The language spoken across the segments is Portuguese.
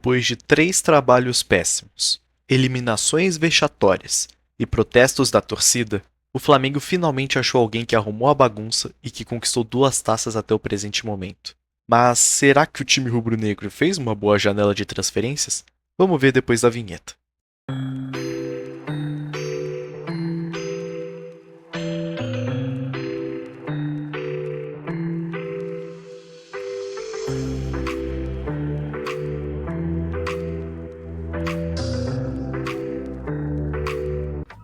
Depois de 3 trabalhos péssimos, eliminações vexatórias e protestos da torcida, o Flamengo finalmente achou alguém que arrumou a bagunça e que conquistou 2 taças até o presente momento. Mas será que o time rubro-negro fez uma boa janela de transferências? Vamos ver depois da vinheta.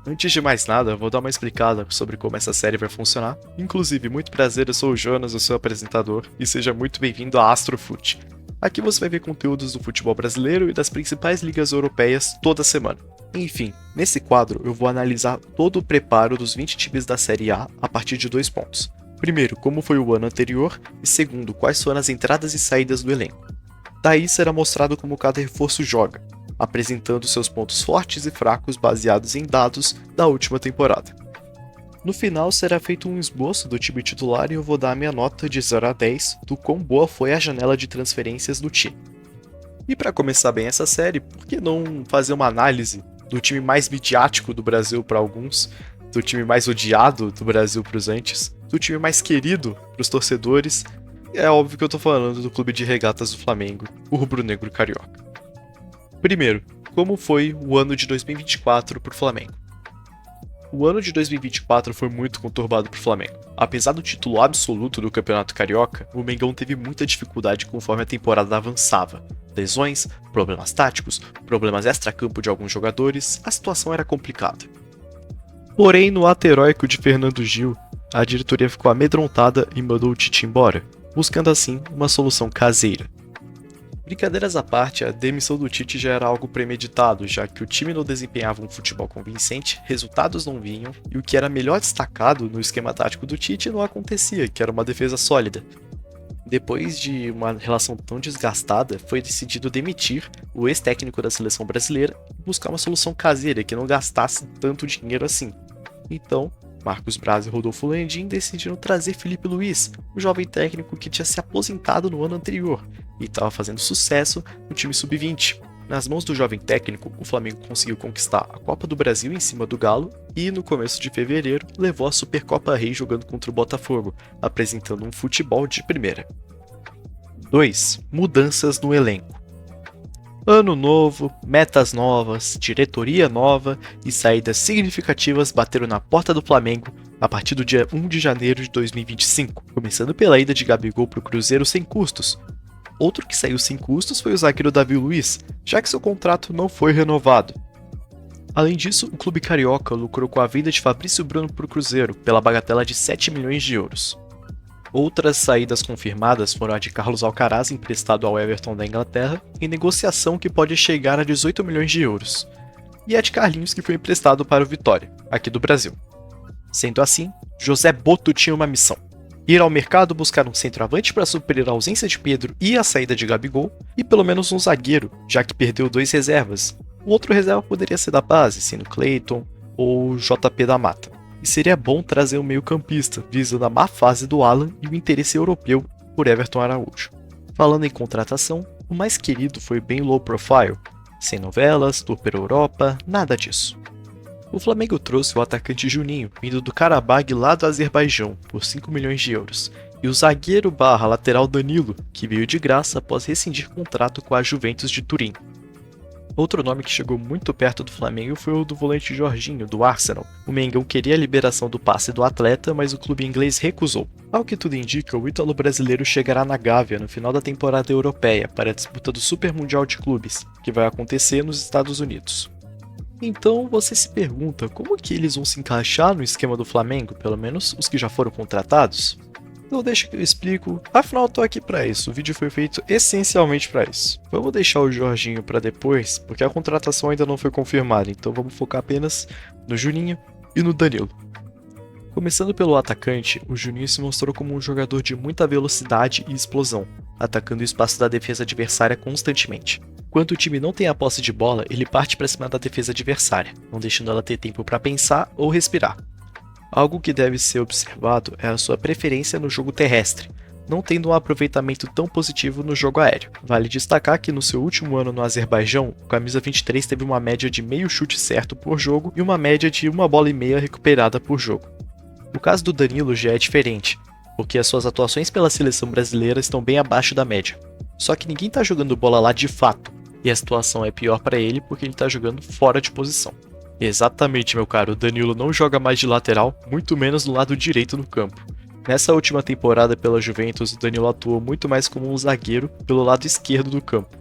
Antes de mais nada, vou dar uma explicada sobre como essa série vai funcionar. Inclusive, muito prazer, eu sou o Jonas, o seu apresentador, e seja muito bem-vindo a Astrofute. Aqui você vai ver conteúdos do futebol brasileiro e das principais ligas europeias toda semana. Enfim, nesse quadro eu vou analisar todo o preparo dos 20 times da Série A partir de 2 pontos. Primeiro, como foi o ano anterior, e segundo, quais foram as entradas e saídas do elenco. Daí será mostrado como cada reforço joga, apresentando seus pontos fortes e fracos baseados em dados da última temporada. No final será feito um esboço do time titular e eu vou dar a minha nota de 0 a 10 do quão boa foi a janela de transferências do time. E para começar bem essa série, por que não fazer uma análise do time mais midiático do Brasil para alguns, do time mais odiado do Brasil para os antes, do time mais querido para os torcedores? É óbvio que eu tô falando do clube de regatas do Flamengo, o rubro-negro carioca. Primeiro, como foi o ano de 2024 para o Flamengo? O ano de 2024 foi muito conturbado para o Flamengo. Apesar do título absoluto do Campeonato Carioca, o Mengão teve muita dificuldade conforme a temporada avançava. Lesões, problemas táticos, problemas extracampo de alguns jogadores, a situação era complicada. Porém, no ato heróico de Fernando Gil, a diretoria ficou amedrontada e mandou o Tite embora, buscando assim uma solução caseira. Brincadeiras à parte, a demissão do Tite já era algo premeditado, já que o time não desempenhava um futebol convincente, resultados não vinham, e o que era melhor destacado no esquema tático do Tite não acontecia, que era uma defesa sólida. Depois de uma relação tão desgastada, foi decidido demitir o ex-técnico da seleção brasileira e buscar uma solução caseira que não gastasse tanto dinheiro assim. Então, Marcos Braz e Rodolfo Landim decidiram trazer Felipe Luiz, o jovem técnico que tinha se aposentado no ano anterior e estava fazendo sucesso no time sub-20. Nas mãos do jovem técnico, o Flamengo conseguiu conquistar a Copa do Brasil em cima do Galo e, no começo de fevereiro, levou a Supercopa Rei jogando contra o Botafogo, apresentando um futebol de primeira. 2. Mudanças no elenco. Ano novo, metas novas, diretoria nova e saídas significativas bateram na porta do Flamengo a partir do dia 1 de janeiro de 2025, começando pela ida de Gabigol para o Cruzeiro sem custos. Outro que saiu sem custos foi o zagueiro Davi Luiz, já que seu contrato não foi renovado. Além disso, o clube carioca lucrou com a vinda de Fabrício Bruno para o Cruzeiro, pela bagatela de 7 milhões de euros. Outras saídas confirmadas foram a de Carlos Alcaraz, emprestado ao Everton da Inglaterra, em negociação que pode chegar a 18 milhões de euros, e a de Carlinhos, que foi emprestado para o Vitória, aqui do Brasil. Sendo assim, José Botto tinha uma missão: ir ao mercado buscar um centroavante para suprir a ausência de Pedro e a saída de Gabigol, e pelo menos um zagueiro, já que perdeu 2 reservas. O outro reserva poderia ser da base, sendo Clayton ou JP da Mata. E seria bom trazer um meio-campista, visando a má fase do Alan e o interesse europeu por Everton Araújo. Falando em contratação, o mais querido foi bem low profile, sem novelas, tour pela Europa, nada disso. O Flamengo trouxe o atacante Juninho, vindo do Karabag lá do Azerbaijão, por 5 milhões de euros, e o zagueiro barra lateral Danilo, que veio de graça após rescindir contrato com a Juventus de Turim. Outro nome que chegou muito perto do Flamengo foi o do volante Jorginho, do Arsenal. O Mengão queria a liberação do passe do atleta, mas o clube inglês recusou. Ao que tudo indica, o ítalo brasileiro chegará na Gávea no final da temporada europeia para a disputa do Super Mundial de Clubes, que vai acontecer nos Estados Unidos. Então você se pergunta como que eles vão se encaixar no esquema do Flamengo, pelo menos os que já foram contratados? Então deixa que eu explico, afinal eu tô aqui pra isso, o vídeo foi feito essencialmente pra isso. Vamos deixar o Jorginho pra depois, porque a contratação ainda não foi confirmada, então vamos focar apenas no Juninho e no Danilo. Começando pelo atacante, o Juninho se mostrou como um jogador de muita velocidade e explosão, atacando o espaço da defesa adversária constantemente. Quando o time não tem a posse de bola, ele parte para cima da defesa adversária, não deixando ela ter tempo para pensar ou respirar. Algo que deve ser observado é a sua preferência no jogo terrestre, não tendo um aproveitamento tão positivo no jogo aéreo. Vale destacar que no seu último ano no Azerbaijão, o camisa 23 teve uma média de meio chute certo por jogo e uma média de 1,5 bola recuperada por jogo. O caso do Danilo já é diferente, porque as suas atuações pela seleção brasileira estão bem abaixo da média. Só que ninguém tá jogando bola lá de fato, e a situação é pior para ele porque ele tá jogando fora de posição. Exatamente, meu caro, o Danilo não joga mais de lateral, muito menos do lado direito no campo. Nessa última temporada pela Juventus, o Danilo atuou muito mais como um zagueiro pelo lado esquerdo do campo.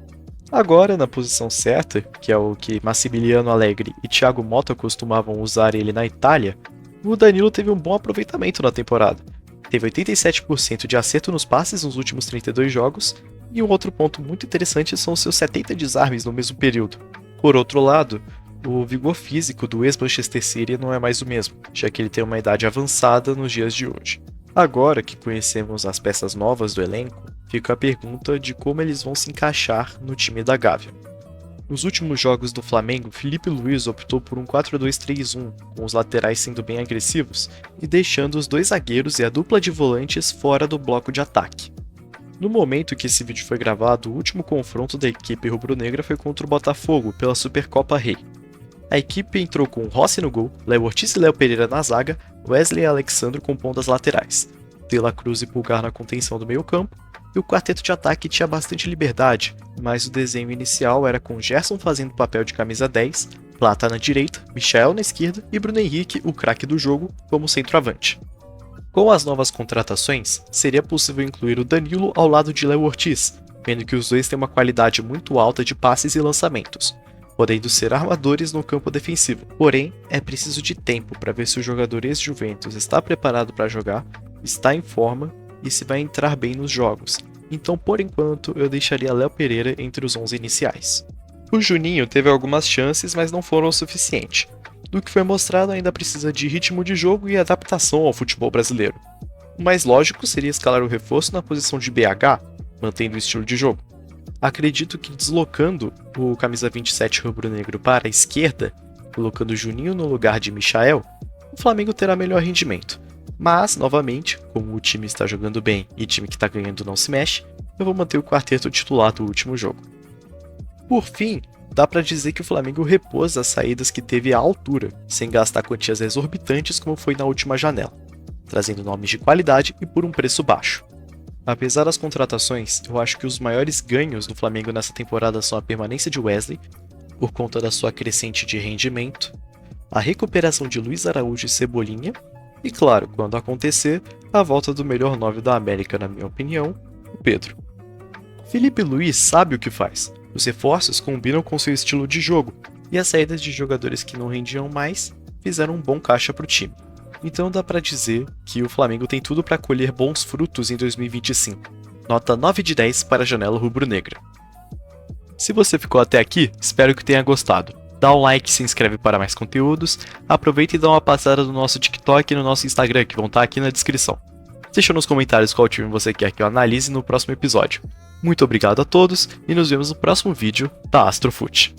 Agora, na posição certa, que é o que Massimiliano Allegri e Thiago Motta costumavam usar ele na Itália, o Danilo teve um bom aproveitamento na temporada. Teve 87% de acerto nos passes nos últimos 32 jogos, e um outro ponto muito interessante são seus 70 desarmes no mesmo período. Por outro lado, o vigor físico do ex-Manchester City não é mais o mesmo, já que ele tem uma idade avançada nos dias de hoje. Agora que conhecemos as peças novas do elenco, fica a pergunta de como eles vão se encaixar no time da Gávea. Nos últimos jogos do Flamengo, Filipe Luís optou por um 4-2-3-1, com os laterais sendo bem agressivos e deixando os dois zagueiros e a dupla de volantes fora do bloco de ataque. No momento que esse vídeo foi gravado, o último confronto da equipe rubro-negra foi contra o Botafogo pela Supercopa Rei. A equipe entrou com Rossi no gol, Léo Ortiz e Léo Pereira na zaga, Wesley e Alexandro compondo as laterais, De La Cruz e Pulgar na contenção do meio-campo, e o quarteto de ataque tinha bastante liberdade, mas o desenho inicial era com Gerson fazendo o papel de camisa 10, Plata na direita, Michael na esquerda e Bruno Henrique, o craque do jogo, como centroavante. Com as novas contratações, seria possível incluir o Danilo ao lado de Léo Ortiz, vendo que os dois têm uma qualidade muito alta de passes e lançamentos, podendo ser armadores no campo defensivo. Porém, é preciso de tempo para ver se o jogador ex-Juventus está preparado para jogar, está em forma e se vai entrar bem nos jogos. Então, por enquanto, eu deixaria Léo Pereira entre os 11 iniciais. O Juninho teve algumas chances, mas não foram o suficiente. Do que foi mostrado, ainda precisa de ritmo de jogo e adaptação ao futebol brasileiro. O mais lógico seria escalar o reforço na posição de BH, mantendo o estilo de jogo. Acredito que deslocando o camisa 27 rubro-negro para a esquerda, colocando o Juninho no lugar de Michael, o Flamengo terá melhor rendimento. Mas, novamente, como o time está jogando bem e o time que está ganhando não se mexe, eu vou manter o quarteto titular do último jogo. Por fim, dá para dizer que o Flamengo repôs as saídas que teve à altura, sem gastar quantias exorbitantes como foi na última janela, trazendo nomes de qualidade e por um preço baixo. Apesar das contratações, eu acho que os maiores ganhos do Flamengo nessa temporada são a permanência de Wesley, por conta da sua crescente de rendimento, a recuperação de Luiz Araújo e Cebolinha, e claro, quando acontecer, a volta do melhor 9 da América, na minha opinião, o Pedro. Filipe Luís sabe o que faz. Os reforços combinam com seu estilo de jogo, e as saídas de jogadores que não rendiam mais fizeram um bom caixa para o time. Então dá para dizer que o Flamengo tem tudo para colher bons frutos em 2025. Nota 9 de 10 para a janela rubro-negra. Se você ficou até aqui, espero que tenha gostado. Dá um like e se inscreve para mais conteúdos. Aproveita e dá uma passada no nosso TikTok e no nosso Instagram, que vão estar aqui na descrição. Deixa nos comentários qual time você quer que eu analise no próximo episódio. Muito obrigado a todos e nos vemos no próximo vídeo da AstroFoot.